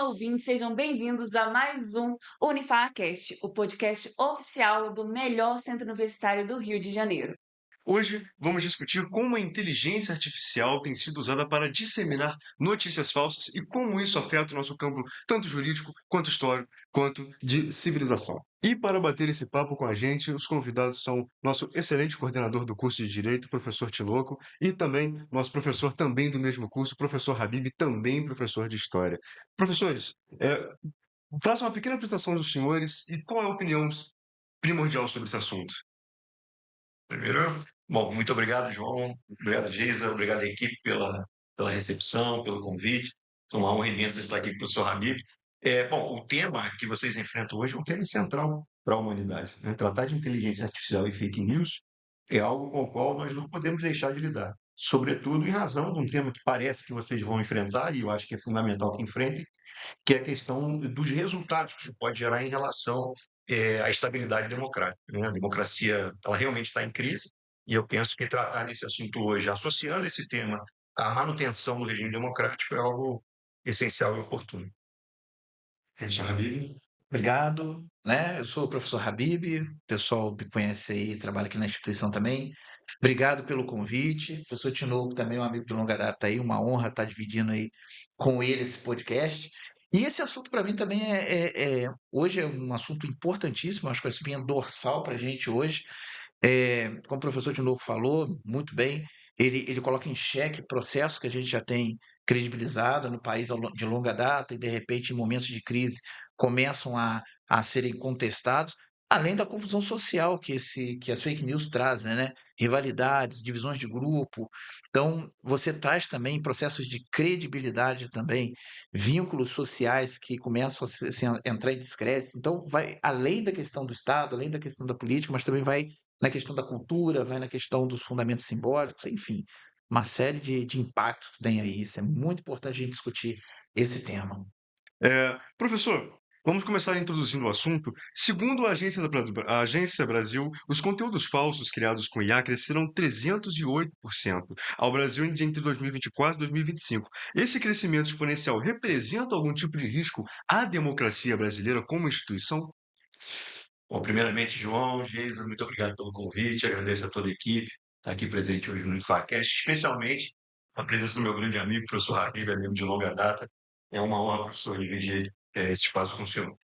Olá, ouvintes, sejam bem-vindos a mais um UniFaCast, o podcast oficial do melhor centro universitário do Rio de Janeiro. Hoje vamos discutir como a inteligência artificial tem sido usada para disseminar notícias falsas e como isso afeta o nosso campo tanto jurídico, quanto histórico, quanto de civilização. E para bater esse papo com a gente, os convidados são nosso excelente coordenador do curso de Direito, professor Tinoco, e também nosso professor também do mesmo curso, professor Habib, também professor de História. Professores, façam uma pequena apresentação dos senhores e qual é a opinião primordial sobre esse assunto. Primeiro, bom, muito obrigado, João. Obrigado, Geisa. Obrigado à equipe pela recepção, pelo convite. É uma honra imensa estar aqui com o professor Habib. Bom, o tema que vocês enfrentam hoje é um tema central para a humanidade, né? Tratar de inteligência artificial e fake news é algo com o qual nós não podemos deixar de lidar. Sobretudo em razão de um tema que parece que vocês vão enfrentar, e eu acho que é fundamental que enfrentem, que é a questão dos resultados que isso pode gerar em relação à estabilidade democrática, né? A democracia, ela realmente está em crise, e eu penso que tratar desse assunto hoje, associando esse tema à manutenção do regime democrático, é algo essencial e oportuno. Professor Habib. Obrigado, né? Eu sou o professor Habib, o pessoal me conhece aí, trabalha aqui na instituição também. Obrigado pelo convite. O professor Tinoco também é um amigo de longa data aí, uma honra estar dividindo aí com ele esse podcast. E esse assunto para mim também hoje é um assunto importantíssimo, acho que vai ser dorsal para a gente hoje. Como o professor Tinoco falou, muito bem, ele coloca em xeque processos que a gente já tem credibilizado no país de longa data e, de repente, em momentos de crise, começam a serem contestados, além da confusão social que as fake news trazem, né? Rivalidades, divisões de grupo. Então, você traz também processos de credibilidade também, vínculos sociais que começam a entrar em descrédito. Então, vai além da questão do Estado, além da questão da política, mas também vai na questão da cultura, vai na questão dos fundamentos simbólicos, enfim, uma série de impactos tem aí. Isso é muito importante a gente discutir esse tema. Professor, vamos começar introduzindo o assunto. Segundo a Agência Brasil, os conteúdos falsos criados com IA cresceram 308% ao Brasil entre 2024 e 2025. Esse crescimento exponencial representa algum tipo de risco à democracia brasileira como instituição? Bom, primeiramente, João, Geisa, muito obrigado pelo convite, agradeço a toda a equipe que está aqui presente hoje no IFACast, especialmente a presença do meu grande amigo, professor Habib, amigo de longa data. É uma honra, professor, dividir esse espaço com o senhor.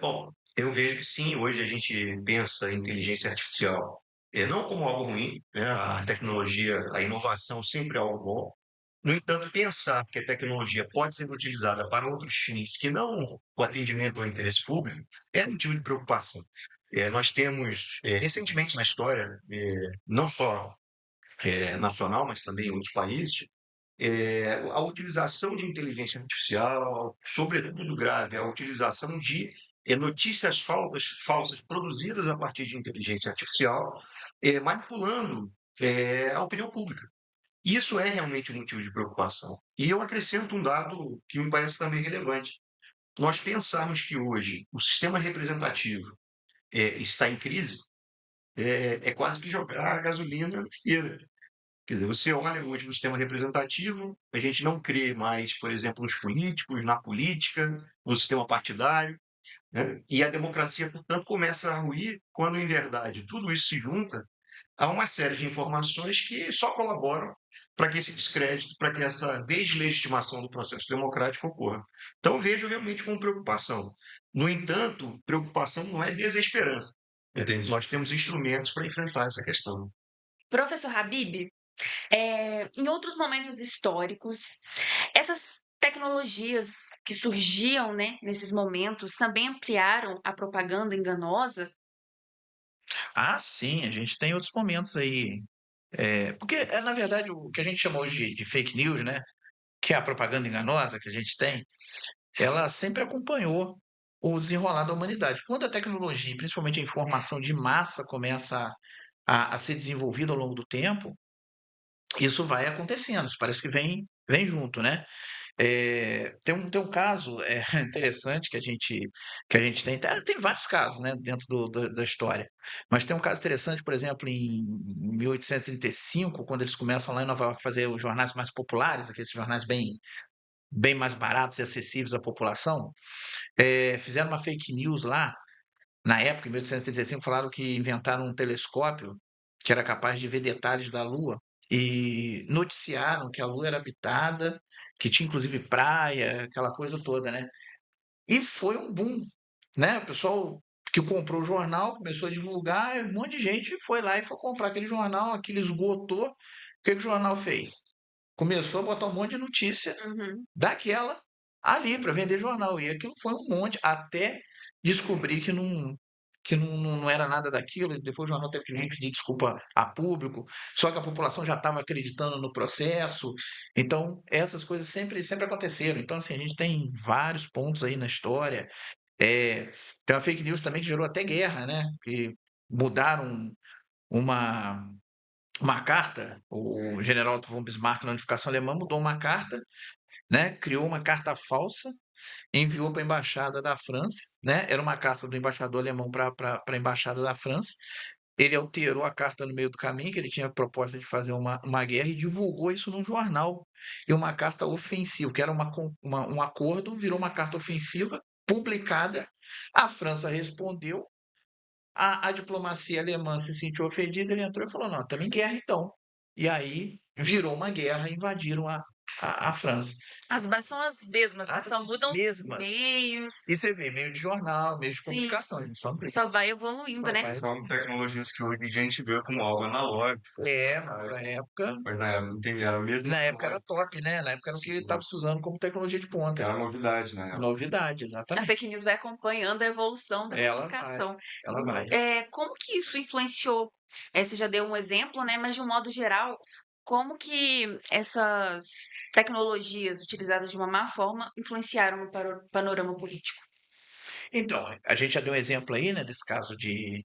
Bom, eu vejo que sim, hoje a gente pensa em inteligência artificial não como algo ruim, né? A tecnologia, a inovação sempre é algo bom. No entanto, pensar que a tecnologia pode ser utilizada para outros fins que não o atendimento ao interesse público é motivo de preocupação. Nós temos, recentemente na história, não só nacional, mas também em outros países, a utilização de inteligência artificial, sobretudo grave, a utilização de notícias falsas produzidas a partir de inteligência artificial, manipulando a opinião pública. Isso é realmente um motivo de preocupação. E eu acrescento um dado que me parece também relevante. Nós pensarmos que hoje o sistema representativo está em crise é quase que jogar gasolina na fogueira. Quer dizer, você olha hoje no sistema representativo, a gente não crê mais, por exemplo, nos políticos, na política, no sistema partidário, né? E a democracia, portanto, começa a ruir quando, em verdade, tudo isso se junta a uma série de informações que só colaboram para que esse descrédito, para que essa deslegitimação do processo democrático ocorra. Então, vejo realmente com preocupação. No entanto, preocupação não é desesperança. Entendi. Nós temos instrumentos para enfrentar essa questão. Professor Habib, em outros momentos históricos, essas tecnologias que surgiam, né, nesses momentos também ampliaram a propaganda enganosa? Ah, sim, a gente tem outros momentos aí. Porque, na verdade, o que a gente chamou de fake news, né? Que é a propaganda enganosa que a gente tem, ela sempre acompanhou o desenrolar da humanidade. Quando a tecnologia, principalmente a informação de massa, começa a ser desenvolvida ao longo do tempo, isso vai acontecendo, isso parece que vem junto, né? Tem um caso interessante que a gente tem vários casos, né, dentro da história, mas tem um caso interessante, por exemplo, em 1835, quando eles começam lá em Nova York a fazer os jornais mais populares, aqueles jornais bem mais baratos e acessíveis à população, fizeram uma fake news lá, na época, em 1835, falaram que inventaram um telescópio que era capaz de ver detalhes da Lua e noticiaram que a Lua era habitada, que tinha inclusive praia, aquela coisa toda, né? E foi um boom, né? O pessoal que comprou o jornal começou a divulgar, um monte de gente foi lá e foi comprar aquele jornal, aquele esgotou. O que que o jornal fez? Começou a botar um monte de notícia Uhum. daquela ali para vender jornal. E aquilo foi um monte, até descobrir que não era nada daquilo. E depois o jornal teve que vir pedir desculpa a público, só que a população já estava acreditando no processo. Então, essas coisas sempre aconteceram. Então, assim, a gente tem vários pontos aí na história. Tem uma fake news também que gerou até guerra, né? Que mudaram uma, uma carta, o general von Bismarck, na unificação alemã, mudou uma carta, né? Criou uma carta falsa, enviou para a embaixada da França, né? Era uma carta do embaixador alemão para a embaixada da França. Ele alterou a carta no meio do caminho, que ele tinha a proposta de fazer uma guerra, e divulgou isso num jornal. E uma carta ofensiva, que era um acordo, virou uma carta ofensiva publicada. A França respondeu, a diplomacia alemã se sentiu ofendida, ele entrou e falou: não, estamos em guerra então. E aí virou uma guerra, invadiram a França. As bases são as mesmas, As só mudam os mesmas. meios. E você vê, meio de jornal, meio de Sim. comunicação, a gente só brinca. Só vai evoluindo, Só né? vai. São tecnologias que hoje em dia a gente vê como algo analógico. Mas na época, Mas na época não tem, era mesmo. na época era top, né? Na época era o que Sim. estava se usando como tecnologia de ponta. Era novidade, né? Novidade, A exatamente. fake news vai acompanhando a evolução da Ela vai, comunicação. ela vai. Como que isso influenciou? Você já deu um exemplo, né? Mas de um modo geral, como que essas tecnologias utilizadas de uma má forma influenciaram no panorama político? Então, a gente já deu um exemplo aí, né, desse caso de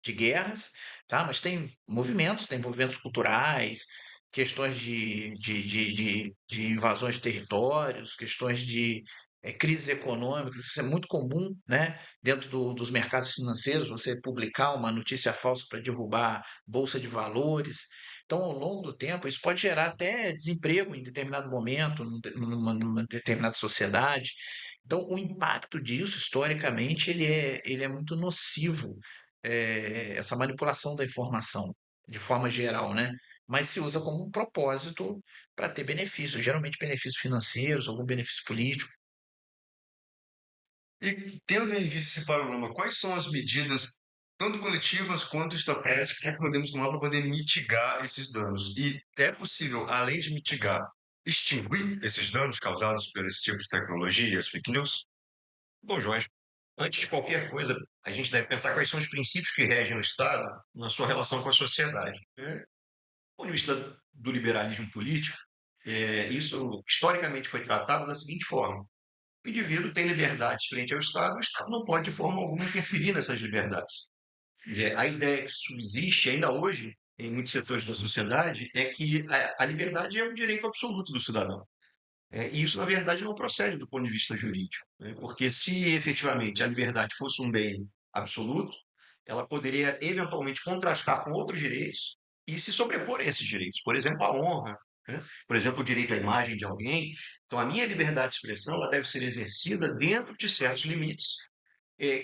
guerras, tá? Mas tem movimentos culturais, questões de invasões de territórios, questões de crises econômicas. Isso é muito comum, né? Dentro dos mercados financeiros, você publicar uma notícia falsa para derrubar bolsa de valores. Então, ao longo do tempo, isso pode gerar até desemprego em determinado momento, numa determinada sociedade. Então, o impacto disso, historicamente, ele é muito nocivo, essa manipulação da informação, de forma geral, né? Mas se usa como um propósito para ter benefícios, geralmente benefícios financeiros, algum benefício político. E tendo em vista esse panorama, quais são as medidas, tanto coletivas quanto estratégicas, que podemos tomar para poder mitigar esses danos? E é possível, além de mitigar, extinguir esses danos causados por esse tipo de tecnologia, as fake news? Bom, Jorge, antes de qualquer coisa, a gente deve pensar quais são os princípios que regem o Estado na sua relação com a sociedade. Do ponto de vista do liberalismo político, isso historicamente foi tratado da seguinte forma: o indivíduo tem liberdades frente ao Estado, o Estado não pode de forma alguma interferir nessas liberdades. A ideia que subsiste ainda hoje em muitos setores da sociedade é que a liberdade é um direito absoluto do cidadão. E isso, na verdade, não procede do ponto de vista jurídico, né? Porque se efetivamente a liberdade fosse um bem absoluto, ela poderia eventualmente contrastar com outros direitos e se sobrepor a esses direitos. Por exemplo, a honra, né? Por exemplo, o direito à imagem de alguém. Então, a minha liberdade de expressão ela deve ser exercida dentro de certos limites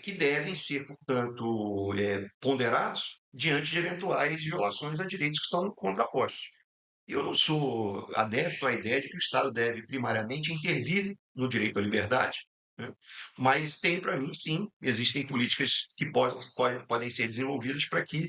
que devem ser, portanto, ponderados diante de eventuais violações a direitos que são contrapostos. Eu não sou adepto à ideia de que o Estado deve primariamente intervir no direito à liberdade, né? Mas tem, para mim, sim, existem políticas que podem ser desenvolvidas para que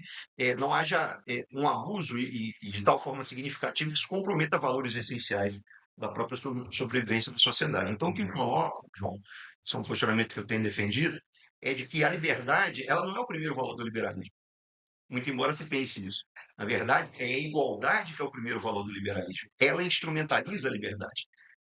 não haja um abuso e de tal forma significativa que isso comprometa valores essenciais da própria sobrevivência da sociedade. Então, o que eu coloco, João, isso é um posicionamento que eu tenho defendido, é de que a liberdade ela não é o primeiro valor do liberalismo. Muito embora se pense nisso. Na verdade, é a igualdade que é o primeiro valor do liberalismo. Ela instrumentaliza a liberdade.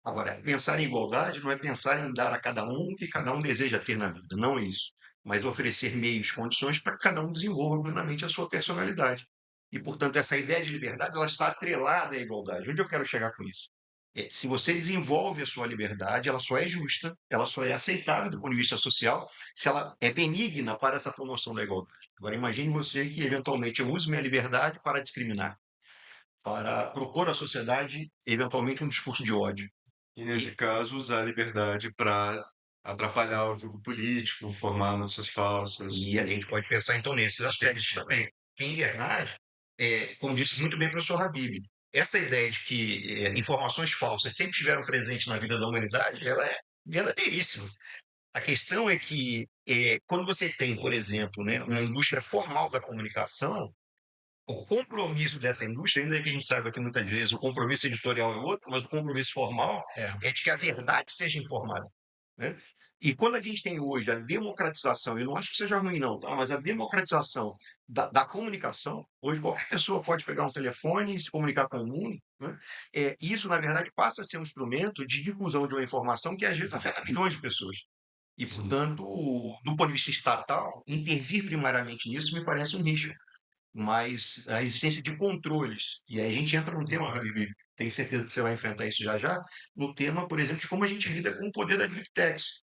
Agora, pensar em igualdade não é pensar em dar a cada um o que cada um deseja ter na vida, não é isso. Mas oferecer meios, condições para que cada um desenvolva plenamente a sua personalidade. E, portanto, essa ideia de liberdade ela está atrelada à igualdade. Onde eu quero chegar com isso? Se você desenvolve a sua liberdade, ela só é justa, ela só é aceitável do ponto de vista social, se ela é benigna para essa promoção da igualdade. Agora, imagine você que, eventualmente, eu use minha liberdade para discriminar, para propor à sociedade, eventualmente, um discurso de ódio. E nesse caso, usar a liberdade para atrapalhar o jogo político, formar notícias falsas. E a gente pode pensar, então, nesses aspectos também. Que, em verdade, como disse muito bem o professor Habib, essa ideia de que informações falsas sempre estiveram presentes na vida da humanidade, ela é verdadeiríssima. A questão é que, quando você tem, por exemplo, né, uma indústria formal da comunicação, o compromisso dessa indústria, ainda que a gente saiba que muitas vezes o compromisso editorial é outro, mas o compromisso formal é de que a verdade seja informada, né? E quando a gente tem hoje a democratização, eu não acho que seja ruim não, tá? Mas a democratização da comunicação, hoje qualquer pessoa pode pegar um telefone e se comunicar com o mundo, né? Isso, na verdade, passa a ser um instrumento de difusão de uma informação que às vezes afeta milhões de pessoas. E, portanto, do ponto de vista estatal, intervir primariamente nisso me parece um risco, mas a existência de controles. E aí a gente entra num tema, Gabi, tenho certeza que você vai enfrentar isso já já, no tema, por exemplo, de como a gente lida com o poder das big techs.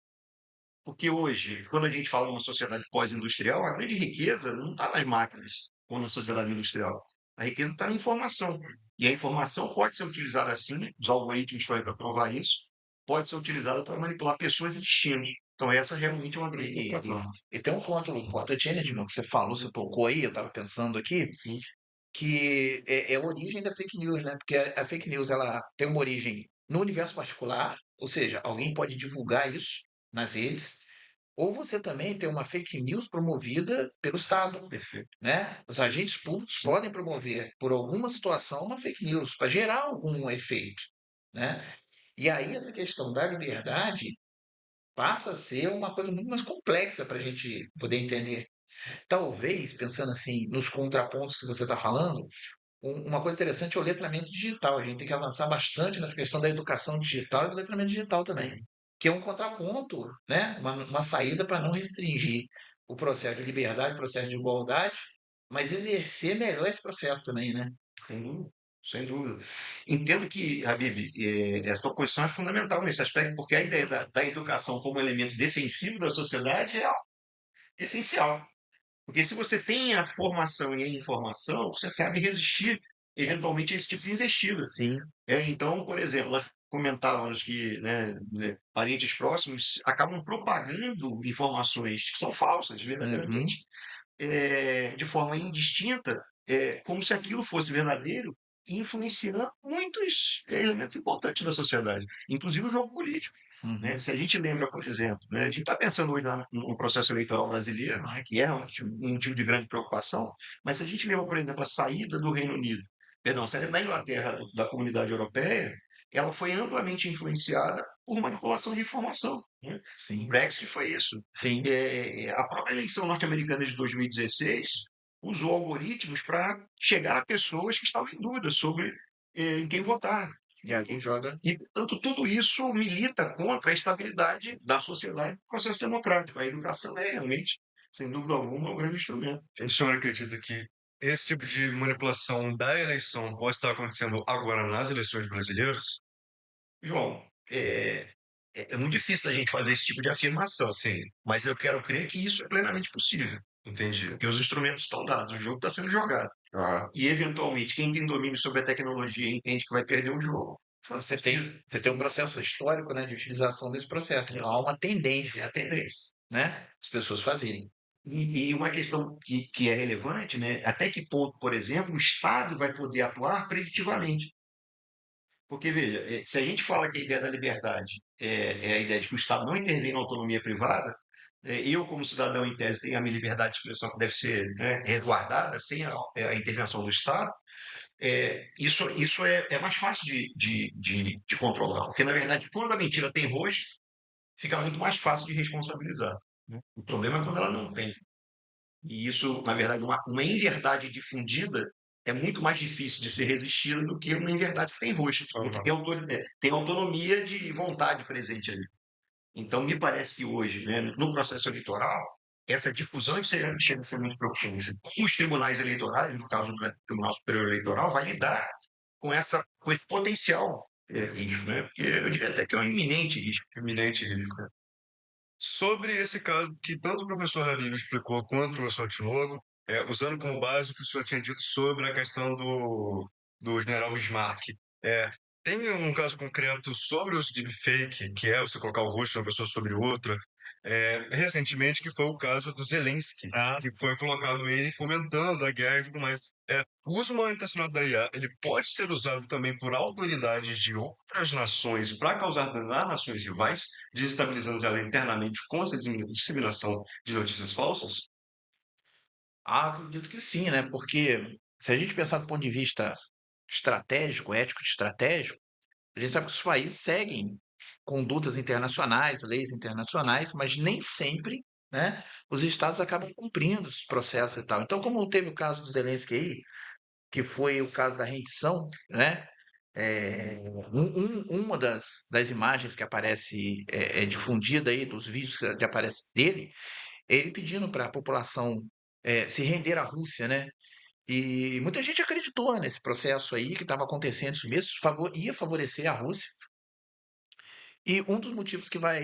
Porque hoje, quando a gente fala numa sociedade pós-industrial, a grande riqueza não está nas máquinas, ou na sociedade industrial. A riqueza está na informação. E a informação pode ser utilizada assim, os algoritmos estão aí para provar isso, pode ser utilizada para manipular pessoas e destinos. Então, essa realmente é uma grande E, preocupação. e tem um ponto importante, né, Edmond, que você falou, você tocou aí, eu estava pensando aqui, que é a origem da fake news, né? Porque a fake news ela tem uma origem no universo particular, ou seja, alguém pode divulgar isso nas redes, ou você também tem uma fake news promovida pelo Estado, Perfeito. né? Os agentes públicos podem promover por alguma situação uma fake news para gerar algum efeito, né? E aí essa questão da liberdade passa a ser uma coisa muito mais complexa para a gente poder entender. Talvez, pensando assim nos contrapontos que você está falando, uma coisa interessante é o letramento digital. A gente tem que avançar bastante nessa questão da educação digital e do letramento digital também, que é um contraponto, né? Uma saída para não restringir o processo de liberdade, o processo de igualdade, mas exercer melhor esse processo também, né? Sem dúvida, sem dúvida. Entendo que, Habib, a tua posição é fundamental nesse aspecto, porque a ideia da educação como elemento defensivo da sociedade é essencial. Porque se você tem a formação e a informação, você sabe resistir, eventualmente, a esse tipo de investida. Sim. Então, por exemplo, nós comentávamos que, parentes próximos acabam propagando informações que são falsas, verdadeiramente, de forma indistinta, como se aquilo fosse verdadeiro, e influenciando muitos elementos importantes da sociedade, inclusive o jogo político. Né? Se a gente lembra, por exemplo, né, a gente está pensando hoje no processo eleitoral brasileiro, né, que é um tipo de grande preocupação, mas se a gente lembra, por exemplo, a saída do Reino Unido, perdão, a saída da Inglaterra da Comunidade Europeia, ela foi amplamente influenciada por manipulação de informação. Né? O Sim. Brexit foi isso. Sim. A própria eleição norte-americana de 2016 usou algoritmos para chegar a pessoas que estavam em dúvida sobre em quem votar. E aí joga. E, portanto, tudo isso milita contra a estabilidade da sociedade no processo democrático. A educação é realmente, sem dúvida alguma, um grande instrumento. O senhor acredita que esse tipo de manipulação da eleição pode estar acontecendo agora nas eleições brasileiras? João, é muito difícil a gente fazer esse tipo de afirmação, Sim, mas eu quero crer que isso é plenamente possível, entendi. porque os instrumentos estão dados, o jogo está sendo jogado. E, eventualmente, quem tem domínio sobre a tecnologia entende que vai perder o jogo. Você tem um processo histórico, né, de utilização desse processo. Então, há uma tendência, Essa é a tendência. né, as pessoas fazerem. E uma questão que é relevante, né? Até que ponto, por exemplo, o Estado vai poder atuar preditivamente? Porque, veja, se a gente fala que a ideia da liberdade é a ideia de que o Estado não intervém na autonomia privada, eu, como cidadão, em tese, tenho a minha liberdade de expressão que deve ser, né, resguardada sem a intervenção do Estado, isso é mais fácil de controlar. Porque, na verdade, quando a mentira tem rosto, fica muito mais fácil de responsabilizar. Né? O problema é quando ela não tem. E isso, na verdade, uma inverdade difundida é muito mais difícil de ser resistida do que uma inverdade que tem rosto, porque tem autonomia de vontade presente ali. Então, me parece que hoje, né, no processo eleitoral, essa difusão chega a ser muito preocupante. Os tribunais eleitorais, no caso do Tribunal Superior Eleitoral, vai lidar com esse potencial risco, né? Porque eu diria até que é um iminente risco. Eminente risco. Sobre esse caso que tanto o professor Rabino explicou quanto o professor Tinoco, usando como base o que o senhor tinha dito sobre a questão do general Bismarck. Tem um caso concreto sobre o deepfake, que é você colocar o rosto de uma pessoa sobre outra, recentemente, que foi o caso do Zelensky, Ah, que foi colocado ele fomentando a guerra e tudo mais. O uso mal intencionado da IA, ele pode ser usado também por autoridades de outras nações para causar dano a nações rivais, desestabilizando ela internamente com essa disseminação de notícias falsas? acredito que sim, né? Porque se a gente pensar do ponto de vista estratégico, ético estratégico, a gente sabe que os países seguem condutas internacionais, leis internacionais, mas nem sempre, né, os estados acabam cumprindo os processos e tal. Então, como teve o caso do Zelensky aí, que foi o caso da rendição, né? Uma das imagens que aparece difundida aí, dos vídeos que aparece dele, é ele pedindo para a população se render à Rússia, né? E muita gente acreditou nesse processo aí que estava acontecendo isso mesmo, ia favorecer a Rússia. E um dos motivos que vai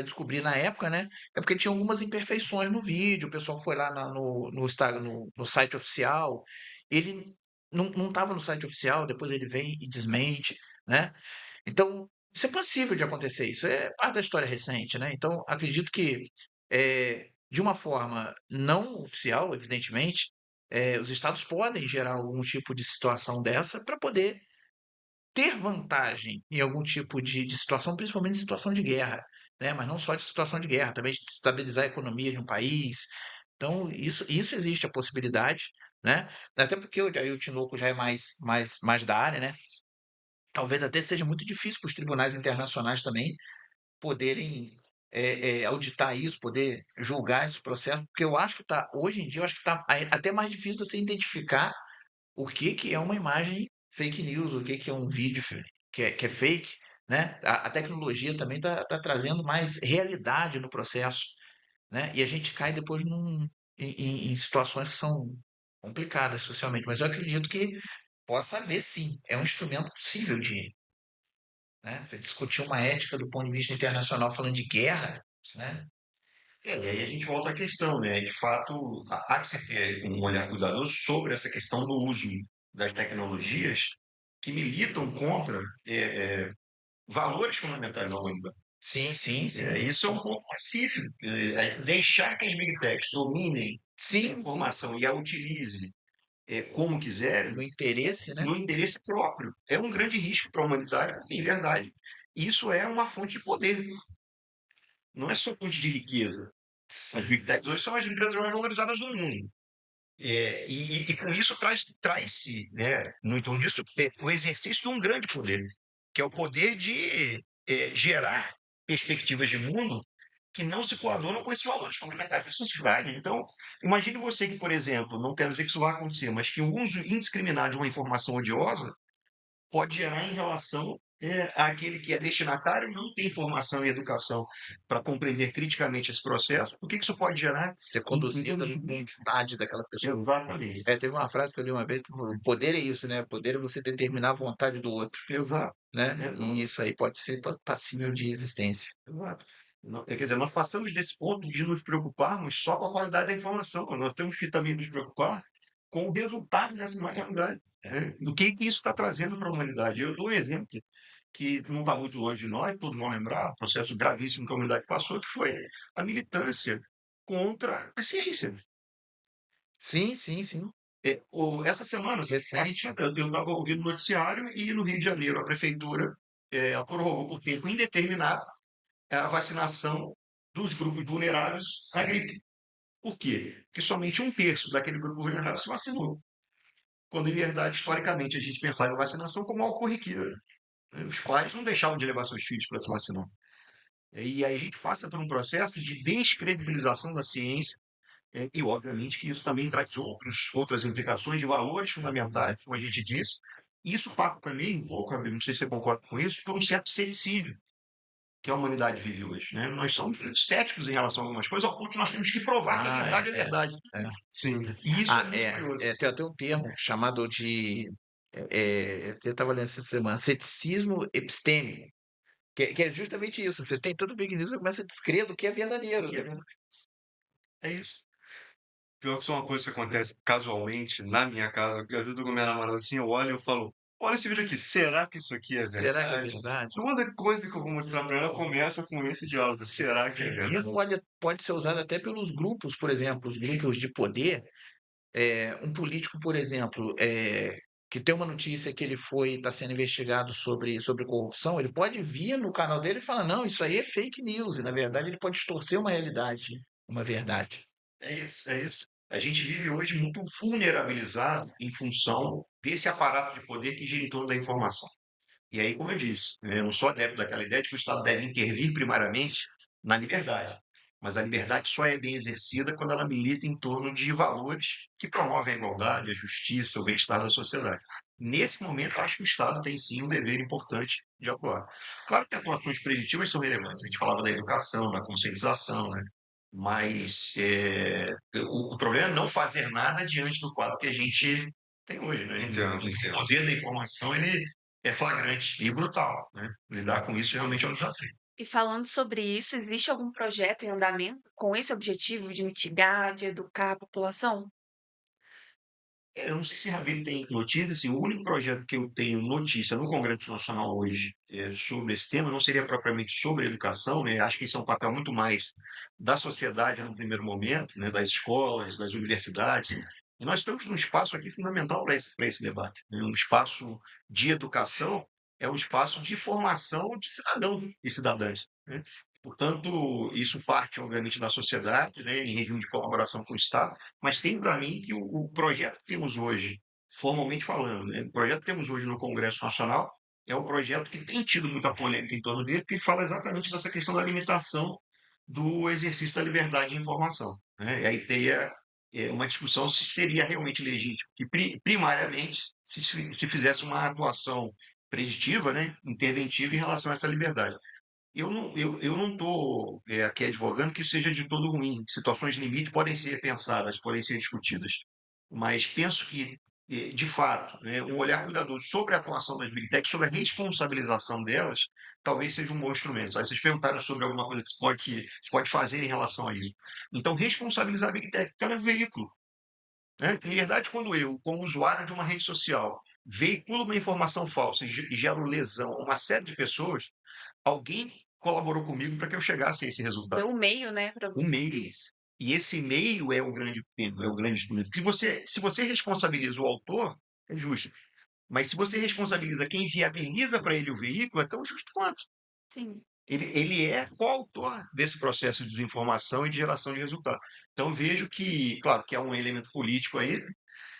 descobrir na época, né, é porque tinha algumas imperfeições no vídeo, o pessoal foi lá no Instagram, no site oficial, ele não estava no site oficial, depois ele vem e desmente, né? Então, isso é passível de acontecer, isso é parte da história recente, né? Então, acredito que, de uma forma não oficial, evidentemente, os estados podem gerar algum tipo de situação dessa para poder ter vantagem em algum tipo de situação, principalmente em situação de guerra, né? Mas não só de situação de guerra, também de estabilizar a economia de um país. Então, isso existe a possibilidade, né? Até porque aí o Tinoco já é mais da área, né? Talvez até seja muito difícil para os tribunais internacionais também poderem auditar isso, poder julgar esse processo, porque eu acho que está, hoje em dia, eu acho que está até mais difícil você identificar o que que é uma imagem fake news, o que que é um vídeo que é fake, né? A tecnologia também está trazendo mais realidade no processo, né? E a gente cai depois em situações que são complicadas socialmente, mas eu acredito que possa haver sim, é um instrumento possível de, né? Você discutir uma ética do ponto de vista internacional falando de guerra, né? E aí a gente volta à questão, né? De fato, há que se ter um olhar cuidadoso sobre essa questão do uso das tecnologias que militam contra valores fundamentais da humanidade. Sim, sim, sim. Isso é um ponto pacífico. Deixar que as big techs dominem a Sim, informação e a utilizem como quiserem, no interesse, né? no interesse próprio. É um grande risco para a humanidade, porque, em verdade, isso é uma fonte de poder, não é só fonte de riqueza. As big techs hoje são as empresas mais valorizadas do mundo. E com isso traz-se, né, no entorno disso, o exercício de um grande poder, que é o poder de gerar perspectivas de mundo que não se coadunam com esses valores fundamentais da sociedade. Então, imagine você que, por exemplo, não quero dizer que isso vai acontecer, mas que o uso indiscriminado de uma informação odiosa pode gerar em relação àquele que é destinatário não tem formação e educação para compreender criticamente esse processo. O que isso pode gerar? Ser conduzida na vontade daquela pessoa. Exatamente. Teve uma frase que eu li uma vez que falou: poder é isso, né? Poder é você determinar a vontade do outro, Exato. né? Exato. E isso aí pode ser passível de existência. Exato. Quer dizer, nós passamos desse ponto de nos preocuparmos só com a qualidade da informação. Nós temos que também nos preocupar com o resultado dessa má qualidade. O que isso está trazendo para a humanidade? Eu dou um exemplo que não está muito longe de nós, todos vão lembrar, um processo gravíssimo que a humanidade passou, que foi a militância contra a ciência. Sim, sim, sim. Essa semana, Recente. eu estava ouvindo o noticiário e no Rio de Janeiro a prefeitura prorrogou por tempo indeterminado a vacinação dos grupos vulneráveis à gripe. Por quê? Porque somente um terço daquele grupo vulnerável se vacinou. Quando, em verdade, historicamente, a gente pensava em vacinação como algo corriqueiro. Os pais não deixavam de levar seus filhos para se vacinar. E aí a gente passa por um processo de descredibilização da ciência, e obviamente que isso também traz outras implicações de valores fundamentais, como a gente disse. Isso passa também, não sei se você concorda com isso, por um certo ceticismo que a humanidade vive hoje. Né? Nós somos céticos em relação a algumas coisas, ao ponto que nós temos que provar que a verdade é verdade. É. Sim. E isso é muito curioso. Tem até um termo chamado de. Eu estava lendo essa semana, ceticismo epistêmico. Que é justamente isso. Você tem tanto fake news, você começa a descrer do que é verdadeiro. É isso. Pior que isso é uma coisa que acontece casualmente na minha casa, porque às vezes eu tô com minha namorada assim, eu olho e eu falo, Olha esse vídeo aqui, será que isso aqui é Será que é verdade? verdade? Toda coisa que eu vou mostrar para ela começa com esse diálogo, será que é verdade? Isso pode ser usado até pelos grupos, por exemplo, os grupos de poder. Um político, por exemplo, que tem uma notícia que ele está sendo investigado sobre corrupção, ele pode vir no canal dele e falar, não, isso aí é fake news, e na verdade ele pode distorcer uma realidade, uma verdade. É isso, é isso. A gente vive hoje muito vulnerabilizado em função desse aparato de poder que gira em torno da informação. E aí, como eu disse, eu não sou adepto daquela ideia de que o Estado deve intervir primariamente na liberdade. Mas a liberdade só é bem exercida quando ela milita em torno de valores que promovem a igualdade, a justiça, o bem-estar da sociedade. Nesse momento, acho que o Estado tem sim um dever importante de atuar. Claro que atuações preditivas são relevantes. A gente falava da educação, da conscientização, né? Mas o problema é não fazer nada diante do quadro que a gente tem hoje, né? Entendo, O entendo. poder da informação, ele é flagrante e brutal, né? Lidar com isso realmente é um desafio. E falando sobre isso, existe algum projeto em andamento com esse objetivo de mitigar, de educar a população? Eu não sei se a Ravine tem notícia, assim, o único projeto que eu tenho notícia no Congresso Nacional hoje sobre esse tema não seria propriamente sobre educação, né? Acho que isso é um papel muito mais da sociedade no primeiro momento, né? Das escolas, das universidades. E nós estamos num espaço aqui fundamental para esse debate, né? Um espaço de educação é um espaço de formação de cidadãos e cidadãs, né? Portanto, isso parte, obviamente, da sociedade, né? Em regime de colaboração com o Estado, mas tem para mim que o projeto que temos hoje, formalmente falando, né, o projeto que temos hoje no Congresso Nacional é um projeto que tem tido muita polêmica em torno dele, porque fala exatamente dessa questão da limitação do exercício da liberdade de informação, né? E aí teria uma discussão se seria realmente legítimo, que primariamente se fizesse uma atuação preditiva, né, interventiva em relação a essa liberdade. Eu não estou aqui advogando que isso seja de todo ruim. Situações limite podem ser pensadas, podem ser discutidas. Mas penso que, de fato, né, um olhar cuidadoso sobre a atuação das Big Tech, sobre a responsabilização delas, talvez seja um bom instrumento. Sabe? Vocês perguntaram sobre alguma coisa que se pode fazer em relação a isso. Então, responsabilizar a Big Tech, porque ela é veículo. Né? Em verdade, quando eu, como usuário de uma rede social, veiculo uma informação falsa e gero lesão a uma série de pessoas, alguém colaborou comigo para que eu chegasse a esse resultado. Foi o meio, né, pra O meio. E esse meio é o grande peso, é o grande instrumento. Se você responsabiliza o autor, é justo. Mas se você responsabiliza quem viabiliza para ele o veículo, é tão justo quanto. sim. Ele é coautor desse processo de desinformação e de geração de resultado. Então vejo que, claro, que é um elemento político aí,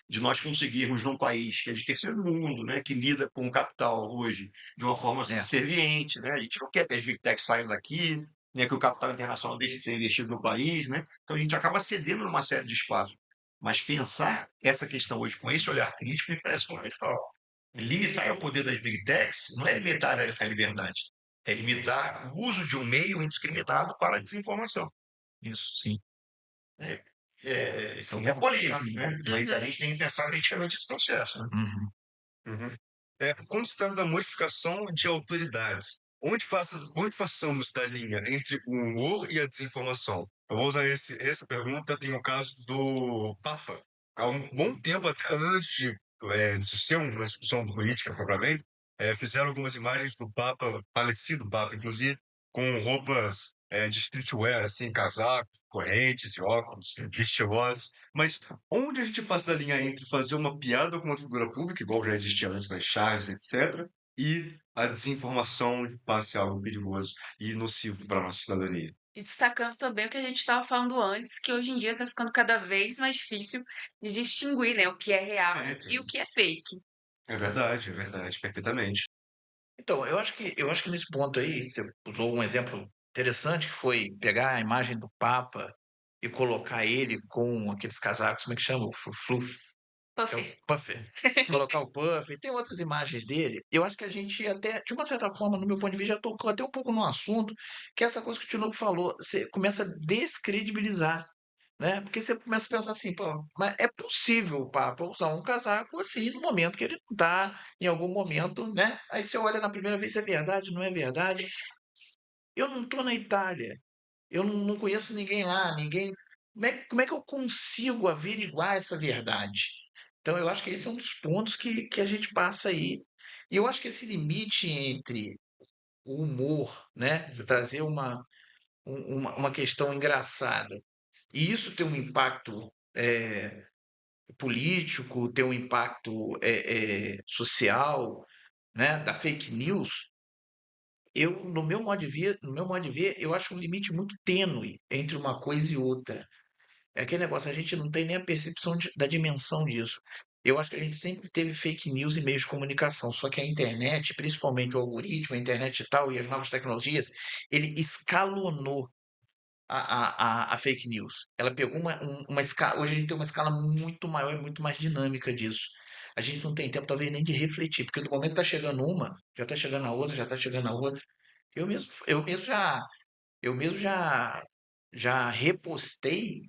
de nós conseguirmos num país que é de terceiro mundo, né, que lida com o capital hoje de uma forma subserviente, né? A gente não quer que as big techs saiam daqui, né, que o capital internacional deixe de ser investido no país, né? Então a gente acaba cedendo numa série de espaços. Mas pensar essa questão hoje com esse olhar crítico me parece fundamental. Limitar o poder das big techs não é limitar a liberdade, é limitar o uso de um meio indiscriminado para a desinformação. Isso, sim. É, é polêmico, né? Mas a gente tem que pensar criticamente esse processo, né? Uhum. Constando da modificação de autoridades. Onde passamos da linha entre o humor e a desinformação? Eu vou usar essa pergunta, tem o caso do Papa. Há um bom tempo, até antes de ser uma discussão política propriamente, fizeram algumas imagens do Papa, falecido Papa, inclusive, com roupas de streetwear, assim, casaco, correntes e óculos, estilosos. Mas onde a gente passa da linha entre fazer uma piada com uma figura pública, igual já existia antes nas chaves, etc., e a desinformação que passe algo perigoso e nocivo para a nossa cidadania? E destacando também o que a gente estava falando antes, que hoje em dia está ficando cada vez mais difícil de distinguir, né, o que é real e o que é fake. É verdade, perfeitamente. Então, eu acho que nesse ponto aí, você usou um exemplo interessante, que foi pegar a imagem do Papa e colocar ele com aqueles casacos, como é que chama? O fluff, que é o Puffer. puffer. Colocar o puffer, tem outras imagens dele. Eu acho que a gente até, de uma certa forma, no meu ponto de vista, já tocou até um pouco no assunto, que é essa coisa que o Tinoco falou, você começa a descredibilizar, né? Porque você começa a pensar assim, pô, mas é possível o Papa usar um casaco assim no momento que ele não está, em algum momento, né? Aí você olha na primeira vez, é verdade, não é verdade? Eu não estou na Itália, eu não conheço ninguém lá, ninguém. Como é que eu consigo averiguar essa verdade? Então, eu acho que esse é um dos pontos que a gente passa aí E eu acho que esse limite entre o humor, né, de trazer uma questão engraçada, e isso ter um impacto político, ter um impacto social, né, da fake news, no meu modo de ver, eu acho um limite muito tênue entre uma coisa e outra. É aquele negócio, a gente não tem nem a percepção da dimensão disso. Eu acho que a gente sempre teve fake news e meios de comunicação, só que a internet, principalmente o algoritmo, a internet e tal, e as novas tecnologias, ele escalonou a fake news. Ela pegou uma escala. Hoje a gente tem uma escala muito maior e muito mais dinâmica disso. A gente não tem tempo, talvez, nem de refletir, porque no momento tá chegando uma, já tá chegando a outra, já tá chegando a outra. Eu mesmo já repostei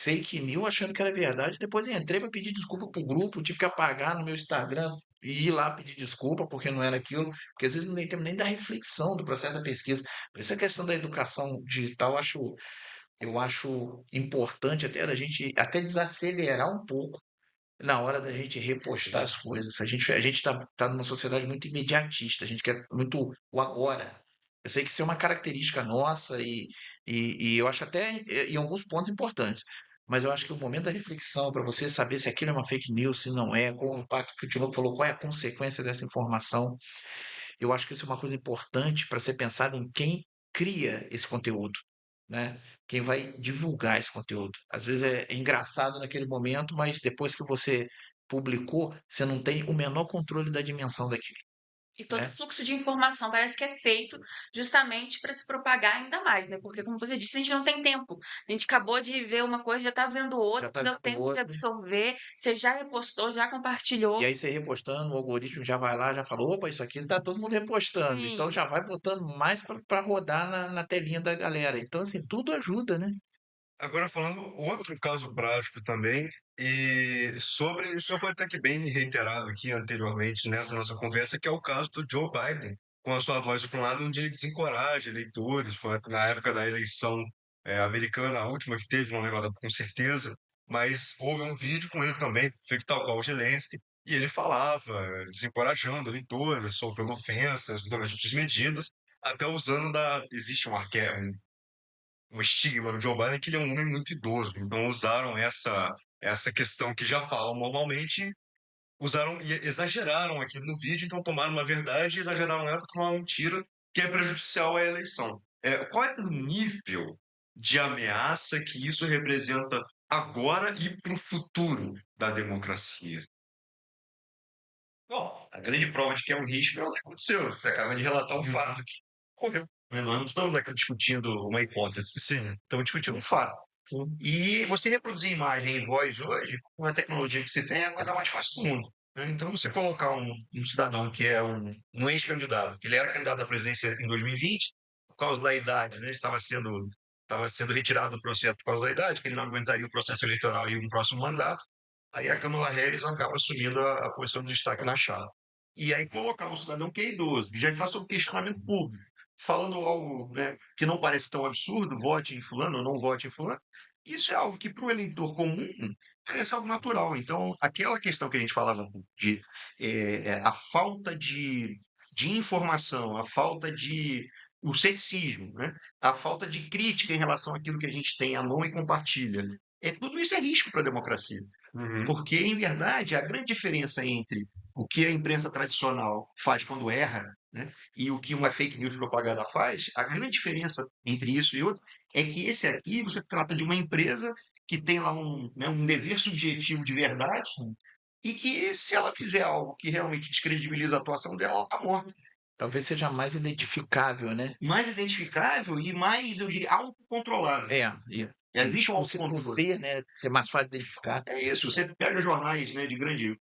fake news achando que era verdade. Depois entrei para pedir desculpa pro grupo, tive que apagar no meu Instagram e ir lá pedir desculpa porque não era aquilo, porque às vezes não tem tempo nem da reflexão do processo da pesquisa. Por isso a questão da educação digital eu acho importante até da gente até desacelerar um pouco na hora da gente repostar as coisas. A gente tá numa sociedade muito imediatista, a gente quer muito o agora. Eu sei que isso é uma característica nossa e eu acho até em alguns pontos importantes. Mas eu acho que o momento da reflexão, para você saber se aquilo é uma fake news, se não é, qual o impacto que o Tinoco falou, qual é a consequência dessa informação, eu acho que isso é uma coisa importante para ser pensado em quem cria esse conteúdo, né? Quem vai divulgar esse conteúdo. Às vezes é engraçado naquele momento, mas depois que você publicou, você não tem o menor controle da dimensão daquilo, E todo o né? fluxo de informação parece que é feito justamente para se propagar ainda mais, né? Porque, como você disse, a gente não tem tempo. A gente acabou de ver uma coisa, já está vendo Já outra, tá não deu vendo tempo de outro. absorver, você já repostou, já E compartilhou. aí você repostando, o algoritmo já vai lá, já falou, opa, isso aqui tá todo mundo repostando. Então Sim. já vai botando mais para rodar na telinha da galera. Então, assim, tudo ajuda, né? Agora falando outro caso prático também, e sobre isso já foi até que bem reiterado aqui anteriormente nessa nossa conversa, que é o caso do Joe Biden, com a sua voz para um lado, onde ele desencoraja eleitores, foi na época da eleição americana, a última que teve, não lembro com certeza, mas houve um vídeo com ele também, feito tal qual o Zelensky, e ele falava, desencorajando eleitores, soltando ofensas, desmedidas, até usando existe um estigma no Joe Biden que ele é um homem muito idoso. Então usaram essa questão que já falam normalmente, usaram e exageraram aquilo no vídeo, então tomaram uma verdade e exageraram ela para uma mentira que é prejudicial à eleição. Qual é o nível de ameaça que isso representa agora e para o futuro da democracia? Bom, a grande prova de que é um risco é o que aconteceu. Você acaba de relatar um fato que ocorreu, né? Nós não estamos aqui discutindo uma hipótese. Sim. Estamos discutindo um fato. E você reproduzir imagem e voz hoje, com a tecnologia que se tem, é a coisa mais fácil do mundo, né? Então, você colocar um cidadão que é um ex-candidato, que ele era candidato à presidência em 2020, por causa da idade, né? Estava sendo retirado do processo por causa da idade, que ele não aguentaria o processo eleitoral e um próximo mandato. Aí a Kamala Harris acaba assumindo a posição de destaque na chapa. E aí colocar um cidadão que é idoso, que já está sob questionamento público, falando algo, né, que não parece tão absurdo, vote em fulano ou não vote em fulano, isso é algo que para o eleitor comum parece algo natural. Então, aquela questão que a gente falava de a falta de informação, a falta de o ceticismo, né? A falta de crítica em relação àquilo que a gente tem à mão e compartilha. Tudo isso é risco para a democracia. Uhum. Porque, em verdade, a grande diferença entre o que a imprensa tradicional faz quando erra, né, e o que uma fake news propaganda faz, a grande diferença entre isso e outro é que esse aqui você trata de uma empresa que tem lá um dever subjetivo de verdade e que, se ela fizer algo que realmente descredibiliza a atuação dela, ela está morta. Talvez seja mais identificável, né? Mais identificável e mais, eu diria, autocontrolável. É, Existe um por autocontrole. ser, né, ser mais fácil de identificar. É isso, você pega jornais, né, de grande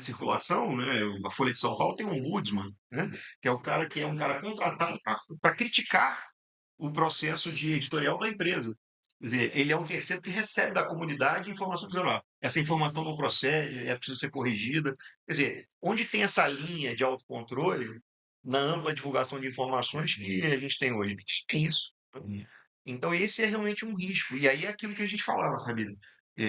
circulação, né, a Folha de São Paulo tem um ombudsman, né, que é o cara que é um cara contratado para criticar o processo de editorial da empresa. Quer dizer, ele é um terceiro que recebe da comunidade informação dizendo, ó, essa informação não procede, é preciso ser corrigida. Quer dizer, onde tem essa linha de autocontrole na ampla divulgação de informações que a gente tem hoje? Tem isso. Então, esse é realmente um risco. E aí é aquilo que a gente falava, Ramiro.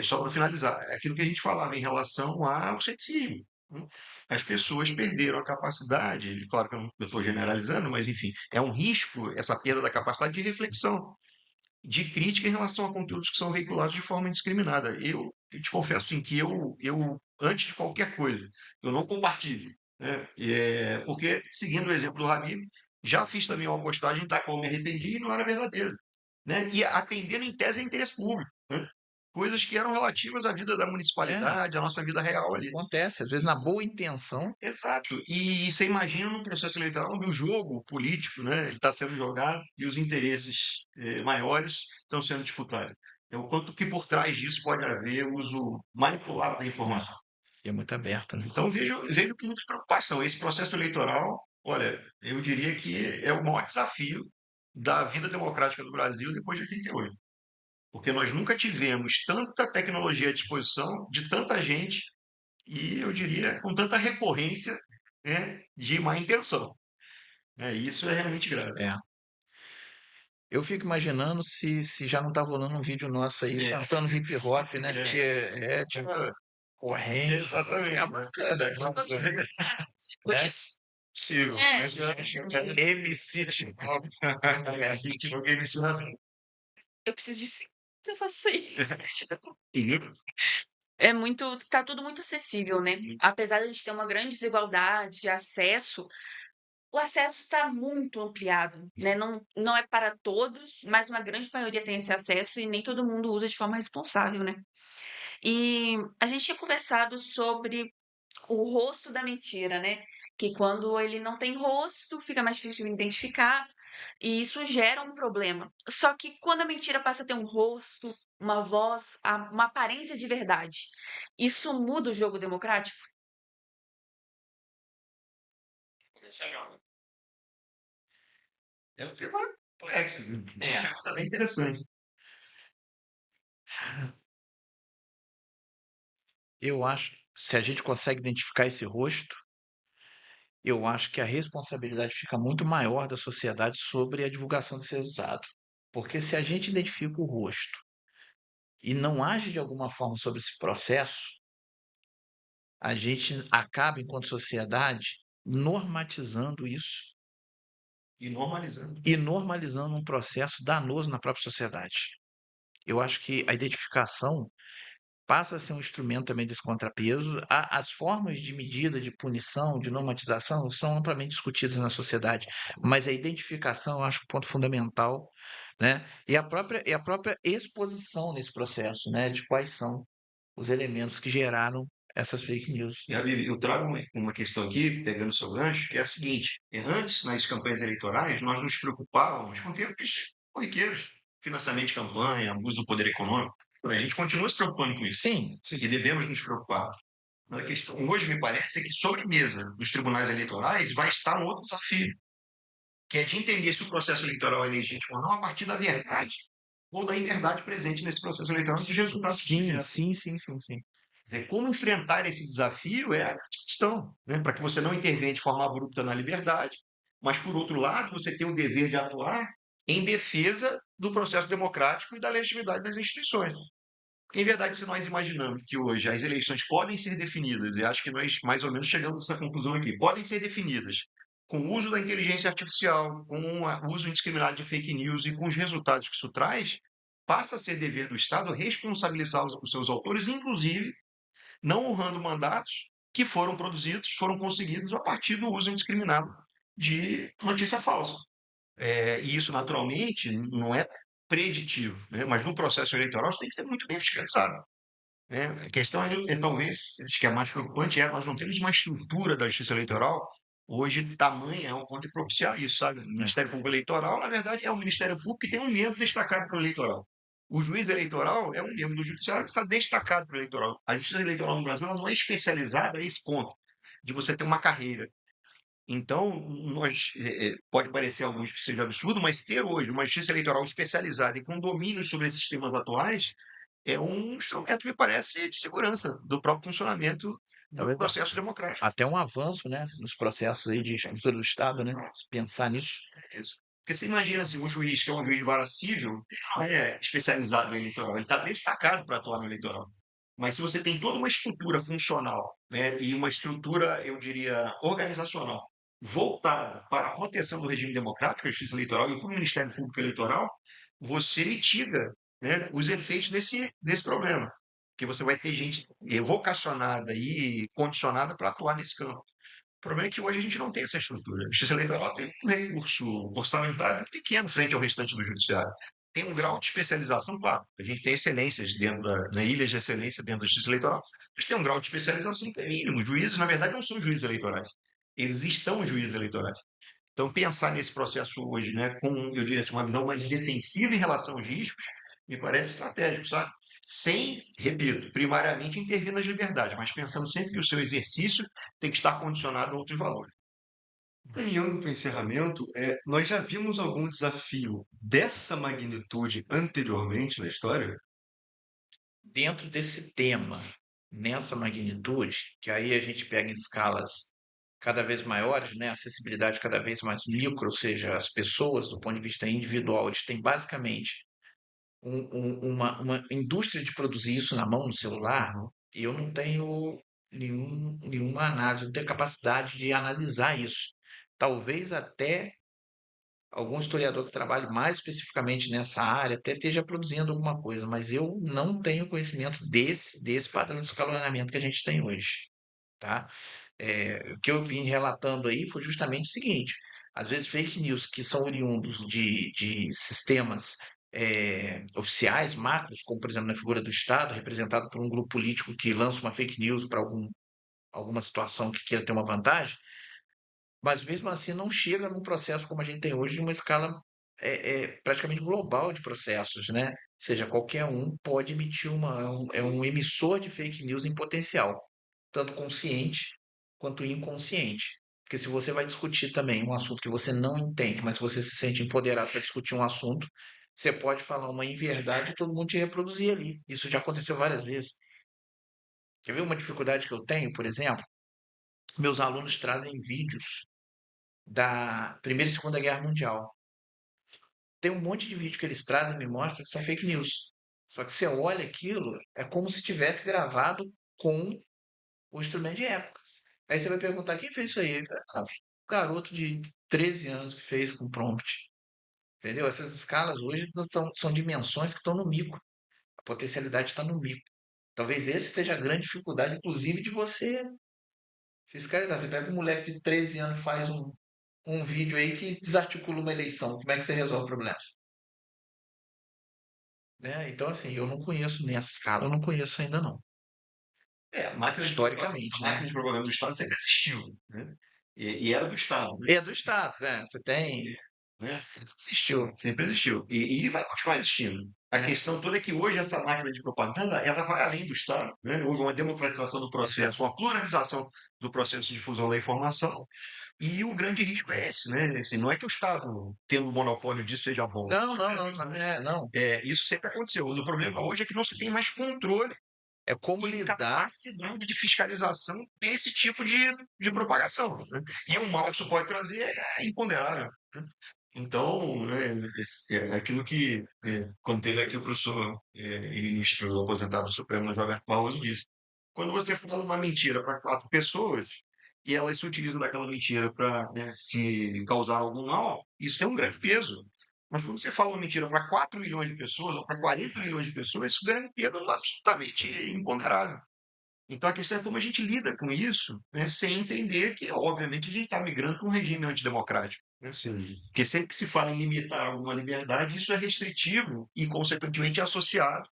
Só para finalizar, é aquilo que a gente falava em relação ao ceticismo. Hum, As pessoas perderam a capacidade, claro que eu não estou generalizando, mas enfim, é um risco essa perda da capacidade de reflexão, de crítica em relação a conteúdos que são veiculados de forma indiscriminada. Eu te confesso assim, que antes de qualquer coisa, eu não compartilho, né? Porque, seguindo o exemplo do Habib, já fiz também uma postagem da qual me arrependi e não era verdadeira, né? E atendendo em tese a interesse público, né? Coisas que eram relativas à vida da É, municipalidade, à nossa vida real ali. acontece. Às vezes, na boa intenção, Exato. E você imagina num processo eleitoral onde o jogo político, né, está sendo jogado e os interesses maiores estão sendo disputados. É o quanto que por trás disso pode haver uso manipulado da informação. é muito aberto, né? Então vejo com muita preocupação. Esse processo eleitoral, olha, eu diria que é o maior desafio da vida democrática do Brasil depois de 88. Porque nós nunca tivemos tanta tecnologia à disposição de tanta gente e eu diria com tanta recorrência, né, de má intenção. Isso é realmente grave. É. Eu fico imaginando se já não tá rolando um vídeo nosso aí É. cantando hip hop, né? É. Porque é tipo corrente. Exatamente. É bacana, nossa, né? Possível. É. Mas eu acho que MC Timão. tipo game Eu preciso de 5 se eu faço isso aí. livro. Tá tudo muito acessível, né? Apesar de a gente ter uma grande desigualdade de acesso, o acesso está muito ampliado, né? Não é para todos, mas uma grande maioria tem esse acesso e nem todo mundo usa de forma responsável, né? E a gente tinha conversado sobre o rosto da mentira, né? Que quando ele não tem rosto, fica mais difícil de identificar, e isso gera um problema. Só que quando a mentira passa a ter um rosto, uma voz, uma aparência de verdade, isso muda o jogo democrático? É um tema complexo. É bem interessante. Eu acho, se a gente consegue identificar esse rosto, eu acho que a responsabilidade fica muito maior da sociedade sobre a divulgação desse resultado. Porque se a gente identifica o rosto e não age de alguma forma sobre esse processo, a gente acaba, enquanto sociedade, normatizando isso E normalizando. e normalizando um processo danoso na própria sociedade. Eu acho que a identificação passa a ser um instrumento também desse contrapeso. As formas de medida, de punição, de normatização são amplamente discutidas na sociedade, mas a identificação eu acho um ponto fundamental, né? E a própria exposição nesse processo, né? De quais são os elementos que geraram essas fake news. E, Habib, eu trago uma questão aqui, pegando o seu gancho, que é a seguinte: antes, nas campanhas eleitorais, nós nos preocupávamos com temas corriqueiros, financiamento de campanha, abuso do poder econômico. A gente continua se preocupando com isso. Sim, E devemos nos preocupar. Mas a questão hoje, me parece, é que sobre a mesa dos tribunais eleitorais vai estar um outro desafio, que é de entender se o processo eleitoral é legítimo ou não a partir da verdade ou da inverdade presente nesse processo eleitoral dos resultados que sim, vieram. sim. Como enfrentar esse desafio é a questão, né? Para que você não intervenha de forma abrupta na liberdade, mas, por outro lado, você tem o dever de atuar em defesa do processo democrático e da legitimidade das instituições. Porque, em verdade, se nós imaginamos que hoje as eleições podem ser definidas, e acho que nós mais ou menos chegamos a essa conclusão aqui, podem ser definidas com o uso da inteligência artificial, com o uso indiscriminado de fake news e com os resultados que isso traz, passa a ser dever do Estado responsabilizar os seus autores, inclusive não honrando mandatos que foram produzidos, foram conseguidos a partir do uso indiscriminado de notícia falsa. E isso, naturalmente, não é preditivo, né? Mas no processo eleitoral isso tem que ser muito bem fiscalizado. Né? A questão talvez, acho que é mais preocupante, nós não temos uma estrutura da justiça eleitoral hoje tamanha ao ponto de propiciar isso, sabe? O Ministério Público Eleitoral, na verdade, é um Ministério Público que tem um membro destacado para o eleitoral. O juiz eleitoral é um membro do judiciário que está destacado para o eleitoral. A justiça eleitoral no Brasil ela não é especializada a esse ponto, de você ter uma carreira. Então, pode parecer a alguns que seja absurdo, mas ter hoje uma justiça eleitoral especializada e com domínio sobre esses temas atuais é um instrumento, me parece, de segurança do próprio funcionamento do processo democrático. Até um avanço, né, nos processos aí de estrutura do Estado, né? Se pensar nisso. Isso. Porque você imagina assim, um juiz que é um juiz de vara civil, não é especializado no eleitoral, ele está destacado para atuar no eleitoral. Mas se você tem toda uma estrutura funcional, né, e uma estrutura, eu diria, organizacional, voltada para a proteção do regime democrático, a justiça eleitoral e o Ministério Público Eleitoral, você mitiga, né, os efeitos desse problema. Porque você vai ter gente vocacionada e condicionada para atuar nesse campo. O problema é que hoje a gente não tem essa estrutura. A justiça eleitoral tem um recurso orçamentário pequeno frente ao restante do judiciário. Tem um grau de especialização, claro. A gente tem excelências dentro ilhas de excelência dentro da justiça eleitoral, mas tem um grau de especialização que é mínimo. Juízes, na verdade, não são juízes eleitorais. Eles estão juízes eleitorais. Então, pensar nesse processo hoje, né, com, eu diria assim, uma visão mais defensiva em relação aos riscos, me parece estratégico, sabe? Sem, repito, primariamente intervir nas liberdades, mas pensando sempre que o seu exercício tem que estar condicionado a outros valores. Caminhando para o encerramento, nós já vimos algum desafio dessa magnitude anteriormente na história? Dentro desse tema, nessa magnitude, que aí a gente pega em escalas cada vez maiores, né, acessibilidade cada vez mais micro, ou seja, as pessoas, do ponto de vista individual, eles têm basicamente uma indústria de produzir isso na mão, no celular, e eu não tenho nenhuma análise, não tenho capacidade de analisar isso. Talvez até algum historiador que trabalhe mais especificamente nessa área até esteja produzindo alguma coisa, mas eu não tenho conhecimento desse padrão de escalonamento que a gente tem hoje, tá? O que eu vim relatando aí foi justamente o seguinte: às vezes fake news que são oriundos de sistemas oficiais, macros, como por exemplo na figura do Estado, representado por um grupo político que lança uma fake news para alguma situação que queira ter uma vantagem, mas mesmo assim não chega num processo como a gente tem hoje, de uma escala praticamente global de processos, né? Ou seja, qualquer um pode emitir é um emissor de fake news em potencial, tanto consciente quanto inconsciente. Porque se você vai discutir também um assunto que você não entende, mas você se sente empoderado para discutir um assunto, você pode falar uma inverdade e todo mundo te reproduzir ali. Isso já aconteceu várias vezes. Quer ver uma dificuldade que eu tenho, por exemplo? Meus alunos trazem vídeos da Primeira e Segunda Guerra Mundial. Tem um monte de vídeo que eles trazem e me mostram que são fake news. Só que você olha aquilo, é como se tivesse gravado com o instrumento de época. Aí você vai perguntar, quem fez isso aí? Ah, um garoto de 13 anos que fez com prompt. Entendeu? Essas escalas hoje são dimensões que estão no mico. A potencialidade está no mico. Talvez essa seja a grande dificuldade, inclusive, de você fiscalizar. Você pega um moleque de 13 anos e faz um vídeo aí que desarticula uma eleição. Como é que você resolve o problema? Né? Então, assim, eu não conheço nessa escala, eu não conheço ainda não. Historicamente, A né? máquina de propaganda do Estado sempre existiu, né? E era do Estado, né? É do Estado, né? Você tem. Né? Existiu. Sempre existiu. E vai continuar existindo. A É. questão toda é que hoje essa máquina de propaganda ela vai além do Estado. Né? Houve uma democratização do processo, uma pluralização do processo de difusão da informação. E o grande risco é esse, né? Assim, não é que o Estado, tendo o monopólio disso, seja bom. Não. Isso sempre aconteceu. O problema hoje é que não se tem mais controle É como e lidar. capacidade de fiscalização desse tipo de propagação. Né? E o mal que isso pode trazer é imponderável. Né? Então, é aquilo que, quando teve aqui o professor e ministro aposentado do Supremo, Roberto Barroso, disse: quando você fala uma mentira para 4 pessoas e elas se utilizam daquela mentira para, né, se causar algum mal, isso tem um grande peso. Mas quando você fala uma mentira para 4 milhões de pessoas ou para 40 milhões de pessoas, isso ganha um peso absolutamente imponderável. Então a questão é como a gente lida com isso, né, sem entender que, obviamente, a gente está migrando para um regime antidemocrático. Né? Sim. Porque sempre que se fala em limitar alguma liberdade, isso é restritivo e, consequentemente, é associado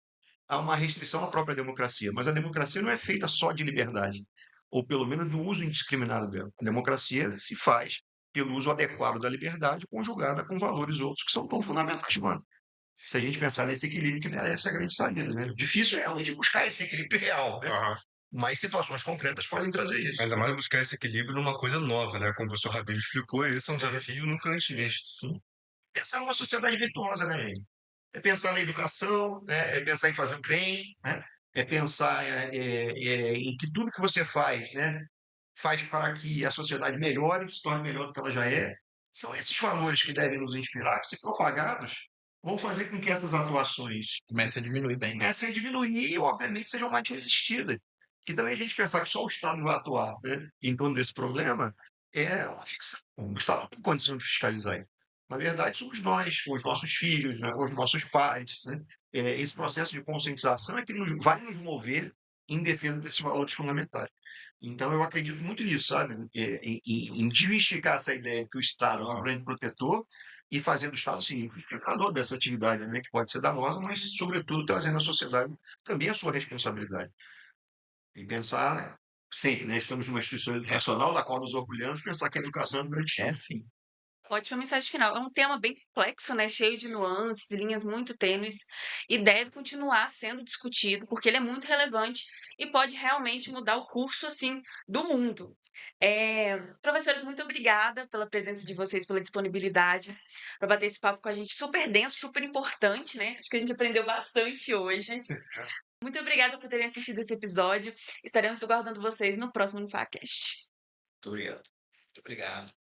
a uma restrição à própria democracia. Mas a democracia não é feita só de liberdade, ou pelo menos do uso indiscriminado dela. A democracia se faz pelo uso adequado da liberdade, conjugada com valores outros que são tão fundamentais quanto. Se a gente pensar nesse equilíbrio, que essa é a grande saída. Né? Difícil é realmente buscar esse equilíbrio real, né? Mas situações concretas podem trazer isso. Ainda mais buscar esse equilíbrio numa coisa nova, né? Como o professor Rabelo explicou, esse é um desafio nunca antes visto. Sim. Pensar numa sociedade virtuosa, né, gente? É pensar na educação, né? É pensar em fazer o bem, né? É pensar em que tudo que você faz, né, faz para que a sociedade melhore, se torne melhor do que ela já é. São esses valores que devem nos inspirar, que, se propagados, vão fazer com que essas atuações Começa a diminuir bem. comecem a diminuir e, obviamente, sejam mais resistidas. Que também a gente pensar que só o Estado vai atuar, né, em torno desse problema é uma ficção. O Estado não tem condição de fiscalizar isso. Na verdade, somos nós, os nossos filhos, né, os nossos pais. Né? Esse processo de conscientização é que vai nos mover em defesa desses valores fundamentais. Então, eu acredito muito nisso, sabe? Em desmistificar essa ideia que o Estado é um grande protetor e fazer do Estado, sim, um fiscalizador dessa atividade, né, que pode ser danosa, mas, sobretudo, trazendo à sociedade também a sua responsabilidade. E pensar, né, sempre, né? Estamos numa instituição educacional da qual nos orgulhamos, pensar que a educação é um grande É estudo. sim. Ótima mensagem final. É um tema bem complexo, né? Cheio de nuances, linhas muito tênues, e deve continuar sendo discutido, porque ele é muito relevante e pode realmente mudar o curso, assim, do mundo. Professores, muito obrigada pela presença de vocês, pela disponibilidade, para bater esse papo com a gente, super denso, super importante, né? Acho que a gente aprendeu bastante hoje. Muito obrigada por terem assistido esse episódio. Estaremos aguardando vocês no próximo NufaCast. Muito obrigado. Muito obrigado.